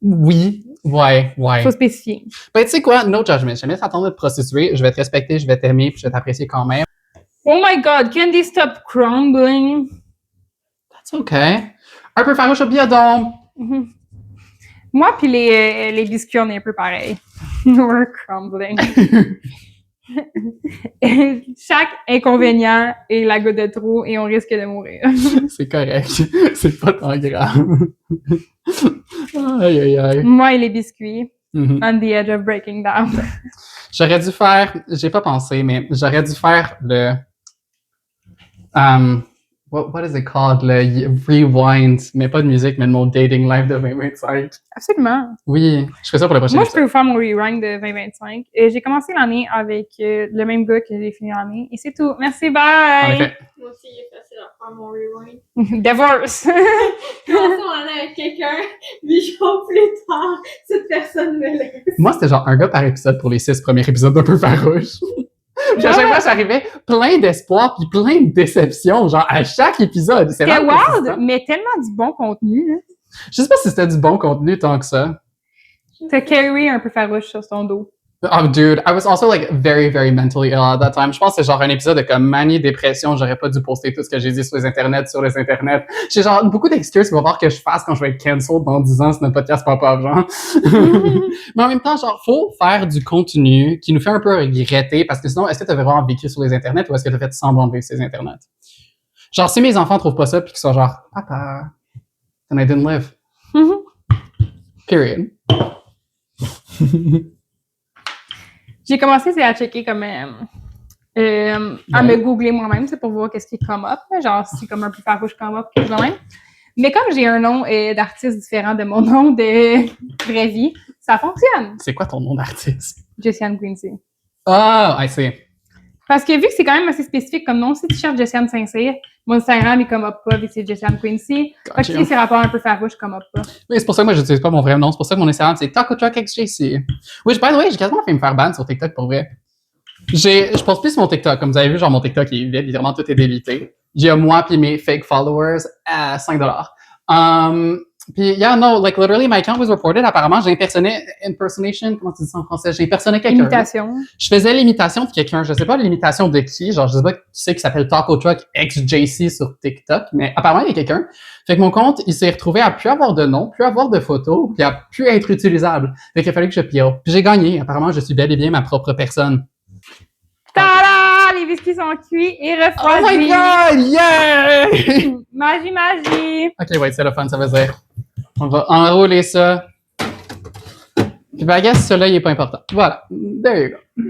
Oui, ouais. Faut spécifier. Ben, tu sais quoi, no judgment. Jamais t'attendre de te prostituer, je vais te respecter, je vais t'aimer, puis je vais t'apprécier quand même. Oh my god, can they stop crumbling? That's okay. Un peu farouche au biodôme. Mhm. Moi puis les biscuits, on est un peu pareil. We're crumbling. Chaque inconvénient est la goutte de trop et on risque de mourir. C'est correct. C'est pas tant grave. Aïe, aïe, aïe. Moi et les biscuits, Mhm. on the edge of breaking down. J'aurais dû faire, j'ai pas pensé, mais j'aurais dû faire le, what is it called, le rewind, mais pas de musique, mais de mon dating life de 2025. Absolument. Oui, je fais ça pour le prochain Moi, je peux épisode. vous faire mon rewind de 2025. Et j'ai commencé l'année avec le même gars que j'ai fini l'année. Et c'est tout. Merci, En bye! effet. Moi aussi, il est facile à faire mon rewind. Divorce! Commençons en allant avec quelqu'un, 8 jours plus tard, cette personne me laisse. Moi, c'était genre un gars par épisode pour les 6 premiers épisodes d'un peu farouche. Puis à chaque fois, j'arrivais plein d'espoir puis plein de déception, genre à chaque épisode. C'est C'était vraiment wild, consistant. mais tellement du bon contenu. Là. Je sais pas si c'était du bon contenu tant que ça. T'as carry un peu farouche sur ton dos. Oh, dude, I was also like very, very mentally ill at that time. Je pense que c'est genre un épisode de comme manie, dépression. J'aurais pas dû poster tout ce que j'ai dit sur les internets. J'ai genre beaucoup d'excuses qu'il va falloir que je fasse quand je vais être cancelled dans 10 ans si notre podcast pop-up, genre. Mais en même temps, genre, faut faire du contenu qui nous fait un peu regretter parce que sinon, est-ce que t'as vraiment vécu sur les internets ou est-ce que t'as fait semblant de vivre sur les internets? Genre, si mes enfants trouvent pas ça pis qu'ils sont genre, papa, then I didn't live. Period. J'ai commencé à checker comme à me googler moi-même, c'est pour voir qu'est-ce qui come up, là, genre si comme un plus farouche come up que moi-même. Mais comme j'ai un nom d'artiste différent de mon nom de vraie vie, ça fonctionne. C'est quoi ton nom d'artiste? Jessiane Quincy. Ah, I see. Parce que vu que c'est quand même assez spécifique comme nom, si tu cherches Jessiane Saint-Cyr, mon Instagram il come up pas, vu que c'est Jessiane Quincy. Fait que si c'est rapport un peu farouche, come up pas. Oui, c'est pour ça que moi, j'utilise pas mon vrai nom. C'est pour ça que mon Instagram, c'est Taco Truck XJC. Oui, by the way, j'ai quasiment fait me faire ban sur TikTok pour vrai. Je poste plus sur mon TikTok. Comme vous avez vu, genre, mon TikTok est vide. Évidemment, tout est délité. J'ai moi puis mes fake followers à $5. Puis, yeah, no, like, literally, my account was reported. Apparemment, j'ai impersonation, comment tu dis ça en français? J'ai impersoné quelqu'un. Imitation. Je faisais l'imitation de quelqu'un. Je sais pas l'imitation de qui. Genre, je sais pas qui c'est qui s'appelle Taco Truck XJC sur TikTok. Mais apparemment, il y a quelqu'un. Fait que mon compte, il s'est retrouvé à plus avoir de nom, plus avoir de photos, puis à plus être utilisable. Fait qu'il a fallu que je pire. Puis j'ai gagné. Apparemment, je suis bel et bien ma propre personne. Tada! Les biscuits sont cuits et refroidis. Oh my god! Yeah! Magie, magie! Ok, ouais, c'est le fun, ça veut dire. On va enrouler ça. Puis ben, I guess, celui-là, il est pas important. Voilà. There you go.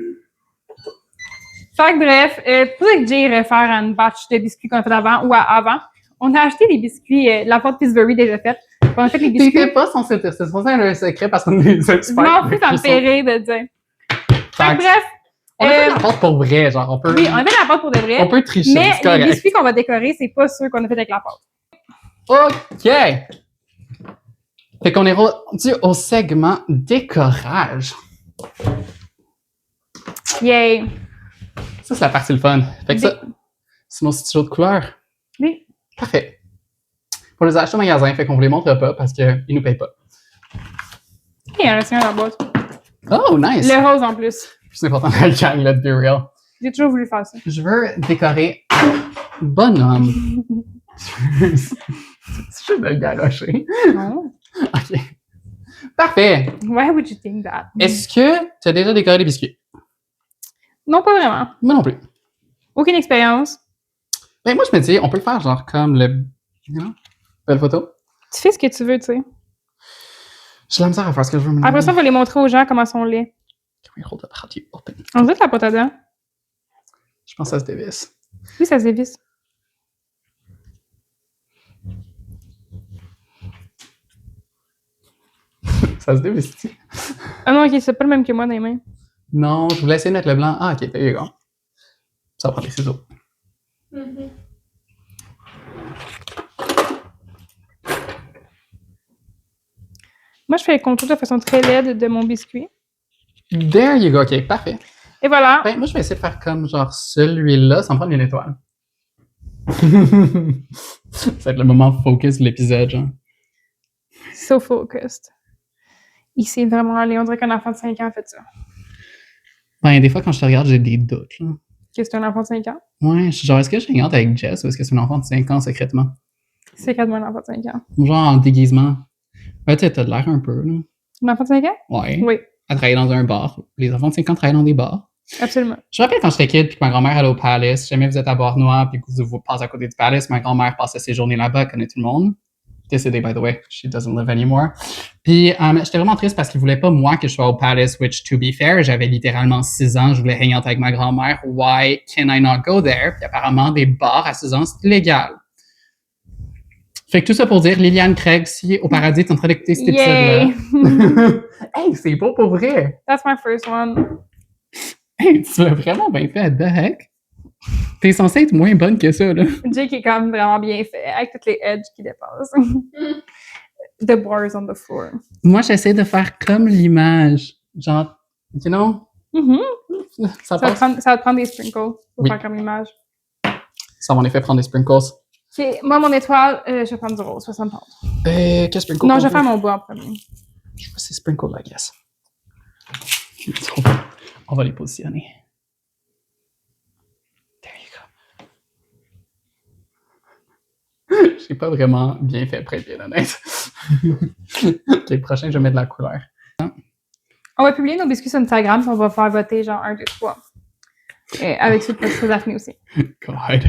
Fait que bref, pour que Jay irait faire une batch de biscuits qu'on a fait avant ou avant, on a acheté des biscuits, la porte Pillsbury déjà faite. On a fait les biscuits. T'étais pas censé dire ça. C'est censé être un secret parce qu'on est des Je experts. m'en fous, ça me fait rire de dire. Fait que bref. On a fait la porte pour vrai, genre, on peut. Oui, on a fait la pâte pour de vrai. On peut tricher, Mais c'est correct. les biscuits qu'on va décorer, c'est pas ceux qu'on a fait avec la pâte. OK! Fait qu'on est rendu au segment décorage. Yay! Ça, c'est la partie le fun. Fait que ça, c'est nos stylos de couleur. Oui. Parfait. Pour les acheter au magasin, fait qu'on vous les montre pas parce qu'ils nous payent pas. Il y a un signe dans la boîte. Oh, nice! Le rose en plus. Plus important dans le gang, let's be real. J'ai toujours voulu faire ça. Je veux décorer bonhomme. Je vais le garocher. Non. OK. Parfait. Why would you think that? Est-ce que tu as déjà décoré des biscuits? Non, pas vraiment. Moi non plus. Aucune expérience. Ben, moi, je me dis, on peut le faire genre comme le. Belle photo. Tu fais ce que tu veux, tu sais. J'ai la misère à faire ce que je veux. Après ça, il faut les montrer aux gens comment sont laids. Can we hold up? How do you open? On dirait que la pâte à dents. Je pense que ça se dévisse. Oui, ça se dévisse. Ça se dévisse. Ah non, ok, c'est pas le même que moi dans les mains. Non, je voulais essayer de mettre le blanc. Ah, ok, there you go. Ça va prendre les ciseaux. Mhm. Moi, je fais le contour de façon très laide de mon biscuit. There you go, ok, parfait. Et voilà. Ben, moi, je vais essayer de faire comme genre celui-là sans prendre une étoile. Ça va être le moment focus de l'épisode, genre. So focused. Il s'est vraiment allé. On dirait qu'un enfant de 5 ans a fait ça. Ben, des fois, quand je te regarde, j'ai des doutes, là. Qu'est-ce que c'est un enfant de 5 ans? Ouais, je suis genre, est-ce que je regarde avec Jess ou est-ce que c'est un enfant de 5 ans secrètement? C'est quand même un enfant de 5 ans. Genre en déguisement. Ouais, tu sais, t'as de l'air un peu, là. Un enfant de 5 ans? Ouais. Oui, À travailler dans un bar. Les enfants de 5 ans travaillent dans des bars. absolument. Je me rappelle quand j'étais kid puis que ma grand-mère allait au Palace. Si jamais vous êtes à Bois-Noir puis que vous passez à côté du Palace, ma grand-mère passait ses journées là-bas, elle connaît tout le monde. Décédée, by the way. She doesn't live anymore. Puis j'étais vraiment triste parce qu'ils voulaient pas moi que je sois au Palace, which, to be fair, j'avais littéralement 6 ans. Je voulais hang out avec ma grand-mère. Why can I not go there? Puis apparemment, des bars à 6 ans, c'est illégal. Fait que tout ça pour dire, Liliane Craig, si au paradis, t'es en train d'écouter cet Yay! épisode-là. Hey, c'est beau pour vrai! That's my first one. Hey, tu l'as vraiment bien fait, the heck? T'es censée être moins bonne que ça, là. Jake est quand même vraiment bien fait, avec toutes les edges qui dépassent. The bars on the floor. Moi, j'essaie de faire comme l'image. Genre, you know? Mhm. Ça Ça va passe. te prendre des sprinkles pour Oui. faire comme image. Ça va en effet prendre des sprinkles. Ok, moi, mon étoile, je vais prendre du rose, ça me tente. Quel sprinkle? Non, je vais faire mon bois en premier. Je vois ces sprinkles, I guess. On va les positionner. There you go. J'ai pas vraiment bien fait, pour être bien honnête. Ok, le prochain, je vais mettre de la couleur. On va publier nos biscuits sur Instagram, puis on va faire voter genre 1, 2, 3. Avec ceux de Patricia Daphné aussi. God.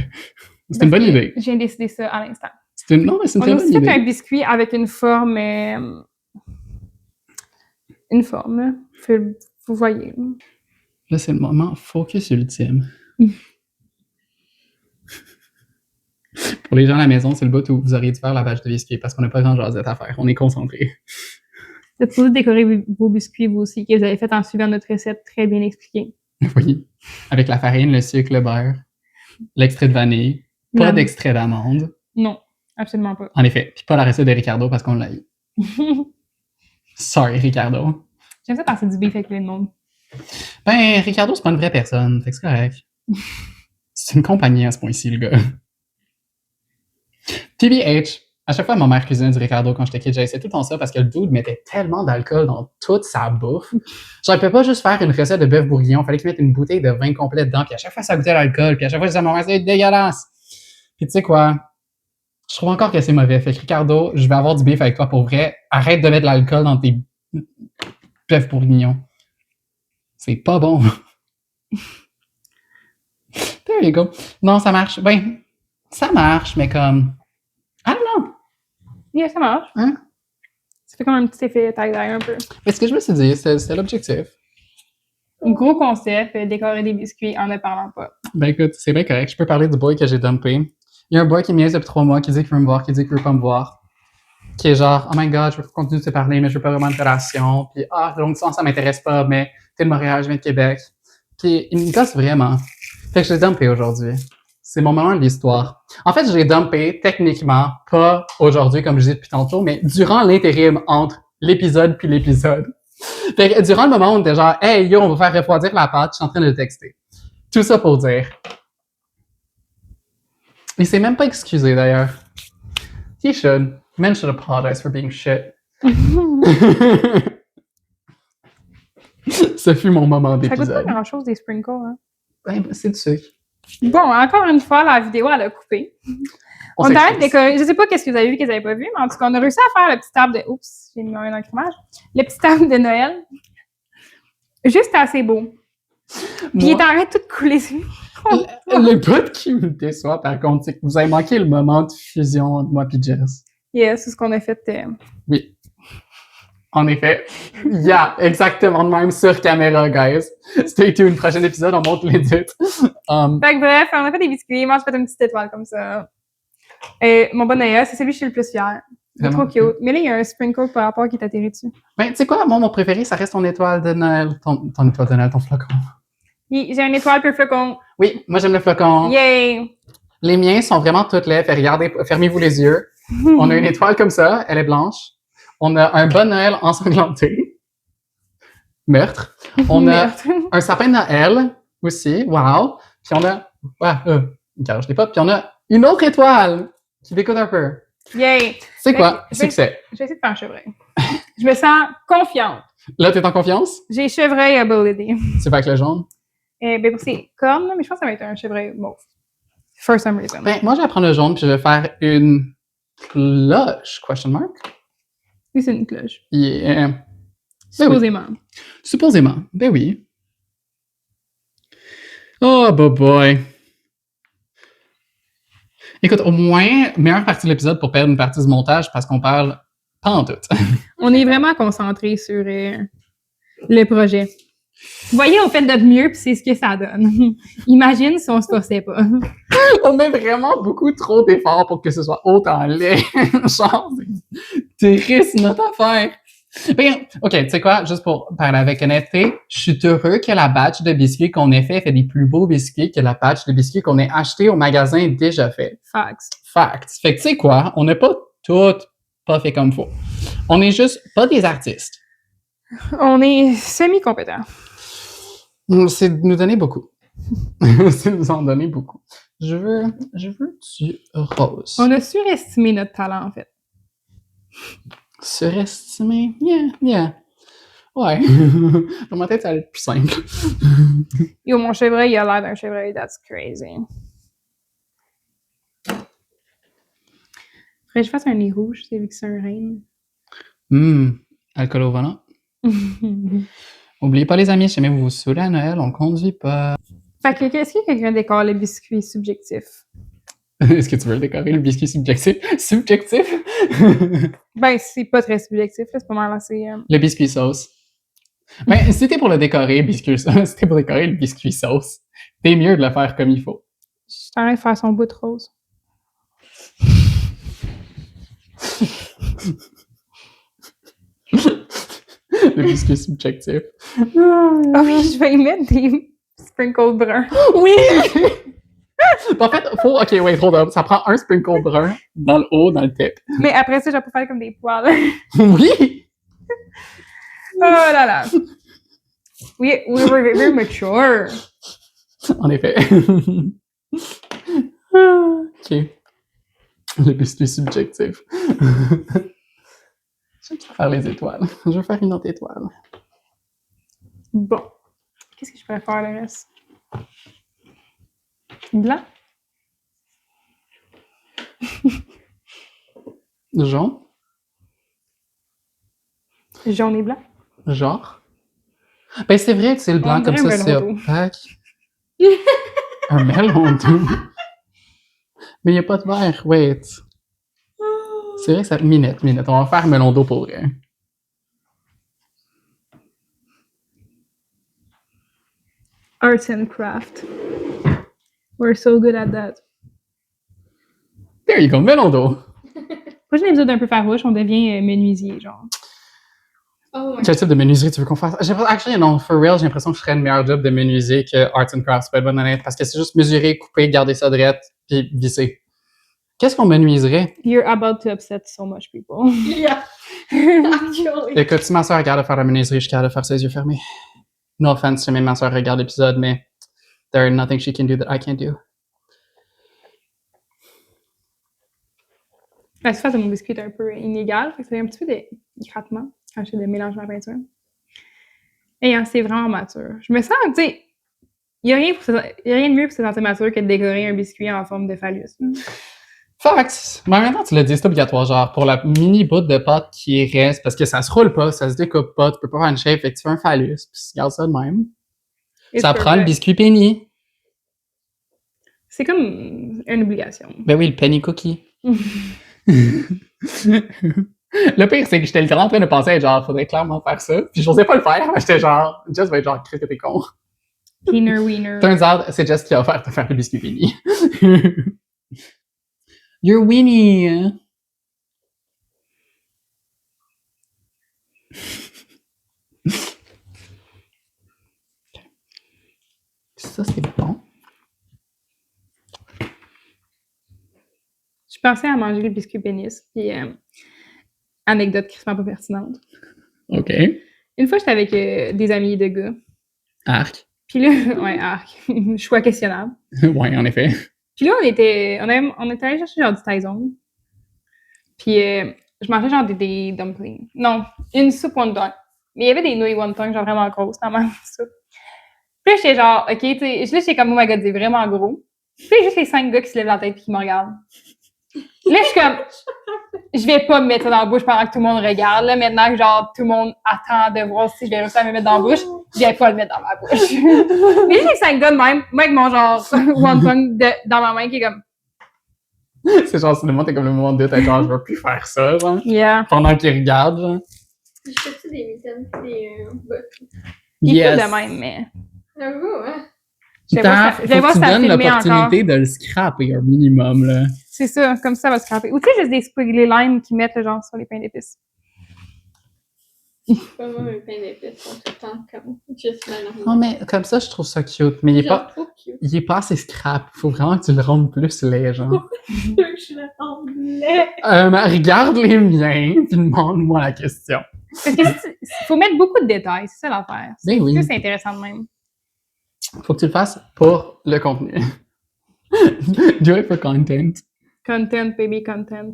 C'est une bonne idée. Je viens de décider ça à l'instant. Non, mais c'est une On très a bonne aussi fait un idée. biscuit avec une forme. Une forme, là. Vous voyez. Là, c'est le moment focus ultime. Pour les gens à la maison, c'est le bout où vous auriez dû faire la bâche de biscuits parce qu'on n'a pas grand jasette à faire. On est concentrés. Vous êtes supposé décorer vos biscuits, vous aussi, que vous avez fait en suivant notre recette très bien expliquée. Oui. Avec la farine, le sucre, le beurre, l'extrait de vanille, pas La- d'extrait d'amande. Non, absolument pas. En effet. Puis pas la recette de Ricardo parce qu'on l'a eu. Sorry, Ricardo. J'aime ça passer du beef avec le monde. Ben, Ricardo, c'est pas une vraie personne. Fait que c'est correct. C'est une compagnie à ce point-ci, le gars. TBH. À chaque fois, ma mère cuisinait du Ricardo quand j'étais kid, j'essayais tout le temps ça parce que le dude mettait tellement d'alcool dans toute sa bouffe. Genre, il peut pas juste faire une recette de bœuf bourguignon. Fallait qu'il mette une bouteille de vin complet dedans. Puis à chaque fois, ça goûtait l'alcool. Puis à chaque fois, je disais à ma mère, c'est dégueulasse. Puis tu sais quoi? Je trouve encore que c'est mauvais. Fait que Ricardo, je vais avoir du beef avec toi pour vrai. Arrête de mettre de l'alcool dans tes bœufs bourguignons. C'est pas bon. There you go. Non, ça marche. Ben, ça marche, mais comme... Ah non! Yeah, ça marche. Hein? Ça fait comme un petit effet tie-dye un peu. Mais ce que je me suis dit, c'est l'objectif. Gros concept, décorer des biscuits en ne parlant pas. Ben écoute, c'est bien correct. Je peux parler du boy que j'ai dumpé. Il y a un boy qui me niaise depuis 3 mois, qui dit qu'il veut me voir, qui dit qu'il veut pas me voir. Qui est genre, oh my god, je veux continuer de te parler, mais je veux pas vraiment de relation. Puis, longue distance, ça m'intéresse pas, mais t'es de Montréal, je viens de Québec. Puis, il me gosse vraiment. Fait que je l'ai dumpé aujourd'hui. C'est mon moment de l'histoire. En fait, je l'ai dumpé, techniquement, pas aujourd'hui, comme je dis depuis tantôt, mais durant l'intérim entre l'épisode puis l'épisode. Fait que durant le moment où on était genre, hey, yo, on va faire refroidir la pâte, je suis en train de le texter. Tout ça pour dire. Il s'est même pas excusé, d'ailleurs. He should. Men should apologize for being shit. Ce fut mon moment Ça coûte pas d'épisode. grand-chose des sprinkles, hein. Ben, c'est du sucre. Bon, encore une fois, la vidéo, elle a coupé. On s'excuse. t'arrête de décorer. Je sais pas qu'est-ce que vous avez vu, qu'est-ce que vous avez pas vu, mais en tout cas, on a réussi à faire le petit arbre de... Oups, j'ai mis un encrumage. Le petit arbre de Noël. Juste assez beau. Puis il est en train de tout couler sur Le bout qui me déçoit, par contre, c'est que vous avez manqué le moment de fusion entre moi et Jess. Yes, c'est ce qu'on a fait. Oui. En effet. Yeah, exactement de même sur caméra, guys. Stay tuned, prochain épisode, on monte l'édit. Fait que bref, on a fait des biscuits. Moi, j'ai fait une petite étoile comme ça. Et mon bon Noël, c'est celui que je suis le plus fière. Il est trop cute. Mais là, il y a un sprinkle par rapport qui est atterri dessus. Ben, tu sais quoi, moi, mon préféré, ça reste ton étoile de Noël. Ton étoile de Noël, ton flocon. J'ai une étoile puis un flocon. Oui, moi, j'aime le flocon. Yay! Les miens sont vraiment toutes laids. Fait regardez, fermez-vous les yeux. On a une étoile comme ça, elle est blanche. On a un bon Noël ensanglanté. Meurtre. On a Merde. un sapin de Noël aussi. Wow. Puis on a... je l'ai pas. Puis on a une autre étoile qui décote un peu. Yay! C'est quoi? Succès. Je vais essayer de faire un chevreuil. Je me sens confiante. Là, t'es en confiance? J'ai chevreuil ability. C'est pas avec le jaune? Ben, pour ces cornes, là, mais je pense que ça va être un chevreuil mauve. For some reason. Ben, moi, je vais prendre le jaune puis je vais faire une cloche, question mark? Oui, c'est une cloche. Yeah. Ben oui. Supposément. Supposément. Ben oui. Oh, boy. Écoute, au moins, meilleure partie de l'épisode pour perdre une partie du montage parce qu'on parle pas en tout. On est vraiment concentré sur le projet. Vous voyez, on fait de notre mieux, puis c'est ce que ça donne. Imagine si on se forçait pas. On met vraiment beaucoup trop d'efforts pour que ce soit autant laid. Genre, c'est triste notre affaire. Ben, OK, tu sais quoi, juste pour parler avec honnêteté, je suis heureux que la batch de biscuits qu'on ait fait des plus beaux biscuits que la batch de biscuits qu'on ait acheté au magasin déjà fait. Facts. Facts. Fait que tu sais quoi, on n'a pas tout pas fait comme faut. On est juste pas des artistes. On est semi-compétents. C'est de nous donner beaucoup. C'est de nous en donner beaucoup. Je veux du rose. On a surestimé notre talent, en fait. Surestimé? Yeah. Ouais. Dans ma tête, ça allait être plus simple. Yo, mon chevreuil, il a l'air d'un chevreuil. That's crazy. Faudrait que je fasse un nez rouge, c'est vu que c'est un reine. Alcool au volant. Oubliez pas, les amis, si jamais vous vous saoulez à Noël, on conduit pas. Fait que, est-ce que quelqu'un décore le biscuit subjectif? Est-ce que tu veux décorer le biscuit subjectif? Subjectif? Ben, c'est pas très subjectif, là, c'est pas mal assez... Le biscuit sauce. Ben, si c'était pour le décorer, si c'était pour décorer le biscuit sauce, t'es mieux de le faire comme il faut. Je suis en train de faire son bout de rose. Le biscuit subjectif. Ah oui, je vais y mettre des sprinkles bruns. Oui! En fait, OK, wait, hold up. Ça prend un sprinkle brun dans le haut, dans le tip. Mais après ça, je peux faire comme des poils. Oui! Oh là là. We were very mature. En effet. OK. Le biscuit subjectif. Je vais faire les étoiles. Je vais faire une autre étoile. Bon. Qu'est-ce que je pourrais faire le reste? Blanc? Jaune? Jaune et blanc? Genre? Ben, c'est vrai que c'est le blanc On comme dirait ça, un c'est melon d'eau. opaque. Un melon d'eau. Mais il n'y a pas de verre, wait. C'est vrai que ça... Minute. On va faire melon d'eau pour vrai. Arts and craft. We're so good at that. There you go, melon d'eau. Prochain épisode d'un peu farouche, on devient menuisier, genre. Oh my Quel type de menuiserie tu veux qu'on fasse? Actually, non, for real, j'ai l'impression que je ferais une meilleure job de menuisier que Arts and Crafts, pas bonne honnête, parce que c'est juste mesurer, couper, garder ça drette, puis visser. Qu'est-ce qu'on menuiserait? You're about to upset so much people. Yeah, actually. Écoute, si ma soeur regarde faire la menuiserie, je suis capable de faire ses yeux fermés. No offense, si même ma soeur regarde l'épisode, mais there is nothing she can do that I can't do. La surface de mon biscuit est un peu inégale, fait que ça fait un petit peu de grattement quand je fais de mélange de la peinture. Et hein, c'est vraiment mature. Je me sens, tu sais, il n'y a rien de mieux pour se sentir mature que de décorer un biscuit en forme de phallus. Facts! Mais en même temps, tu l'as dit, c'est obligatoire. Genre, pour la mini bout de pâte qui reste, parce que ça se roule pas, ça se découpe pas, tu peux pas faire une shape, fait que tu fais un phallus, puis tu gardes ça de même. It's Ça prend le perfect. biscuit penny. C'est comme une obligation. Ben oui, le penny cookie. Le pire, c'est que j'étais littéralement en train de penser, genre, faudrait clairement faire ça. Puis j'osais pas le faire, mais j'étais genre, Jess va être genre, Chris, que t'es con. Peanut wiener. Turns out, c'est Jess qui a offert de faire le biscuit Winnie. You're Winnie! Ça, c'est bon. Je pensais à manger le biscuit pénis, puis anecdote crissement pas pertinente. OK. Une fois, j'étais avec des amis de gars. Arc. Puis là, ouais, arc. Choix questionnable. Ouais, en effet. Puis là, on était allé chercher genre du Taiwan. Puis je mangeais genre des dumplings. Non, une soupe wonton. Mais il y avait des nouilles wonton, genre vraiment grosses dans ma soupe. Puis là, j'étais genre, OK, tu sais, là, j'étais comme, oh my god, c'est vraiment gros. Puis là, juste les 5 gars qui se lèvent la tête et qui me regardent. Là, je suis comme, je vais pas me mettre ça dans la bouche pendant que tout le monde regarde. Là, maintenant que genre tout le monde attend de voir si je vais réussir à me mettre dans la bouche, je vais pas le mettre dans ma bouche. Mais j'ai 5 gars de même, moi avec mon genre wonton dans ma main qui est comme, C'est genre, c'est le moment, t'es comme le moment de t'es genre, je vais plus faire ça, genre. yeah. Pendant qu'ils regardent, genre. Je fais-tu des mitaines pis des bottes? Il Yes. est de même, mais. J'avoue, hein? Je vais voir Faut si ça que tu donnes filmait l'opportunité de le scraper un minimum, là. C'est ça, comme ça va se scraper. Ou tu sais, juste des squiggly lines qui mettent le genre sur les pains d'épices. Pas moi, mes pains d'épices sont tout le temps comme juste la Non, normale. mais comme ça, je trouve ça cute. Mais il est Genre pas, trop cute. il est pas assez scrap. Faut vraiment que tu le rendes plus laid, genre. Je veux que je le rende laid. Regarde les miens, puis demande-moi la question. Parce que faut mettre beaucoup de détails, c'est ça l'affaire. Ben oui. Ça, c'est intéressant de même. Faut que tu le fasses pour le contenu. Do it for content. Content, baby, content.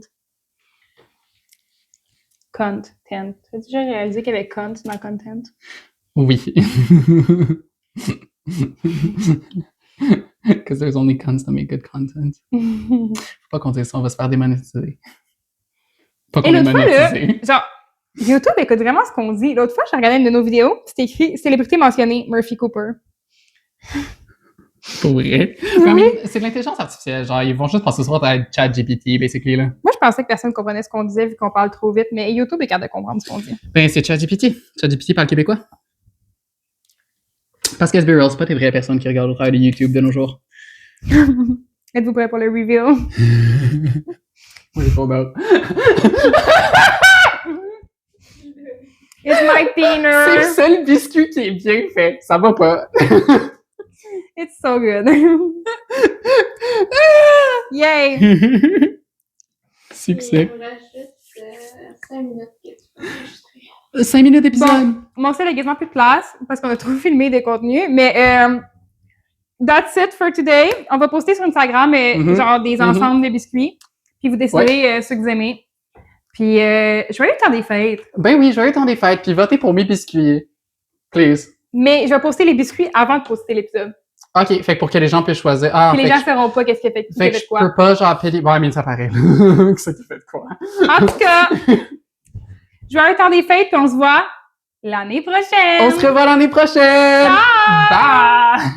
Content. T'as déjà réalisé qu'il y avait cont dans content? Oui. Because there's only cons that make good content. Faut pas qu'on dise ça, on va se faire démonétiser. Pas qu'on Et est l'autre fois, là, monétisé. genre, YouTube écoute vraiment ce qu'on dit. L'autre fois, j'ai regardé une de nos vidéos, c'était écrit « Célébrité mentionnée, Murphy Cooper ». Pour vrai. Oui. Mais c'est de l'intelligence artificielle. Genre, ils vont juste passer ce soir à ChatGPT, basically, là. Moi, je pensais que personne comprenait ce qu'on disait vu qu'on parle trop vite, mais YouTube est capable de comprendre ce qu'on dit. Ben, c'est ChatGPT. ChatGPT parle québécois. Parce que SB Real, c'est pas des vraies personnes qui regardent au travers de YouTube de nos jours. Êtes-vous prêts pour le reveal? Moi, j'ai trop hâte. It's my C'est le dinner! seul biscuit qui est bien fait. Ça va pas. It's so good. Yay! Succès. Il me reste juste 5 minutes que tu peux enregistrer. 5 minutes d'épisode. Mon sel a quasiment plus de place parce qu'on a trop filmé des contenus, mais that's it for today. On va poster sur Instagram genre des ensembles de biscuits, puis vous décidez ce que vous aimez. Puis je vais aller le temps des fêtes, Ben oui, joyeux temps des fêtes, puis votez pour mes biscuits. Please. mais je vais poster les biscuits avant de poster l'épisode. OK, fait que pour que les gens puissent choisir. Ah, Puis fait les gens que, sauront pas qu'est-ce qu'il a fait, fait que de je quoi. peux pas, genre, payer. Ouais, mais ça paraît. Que ça qui fait de quoi. En tout cas, je vais aller le temps des fêtes, puis on se voit l'année prochaine. On se revoit l'année prochaine! Bye! Bye!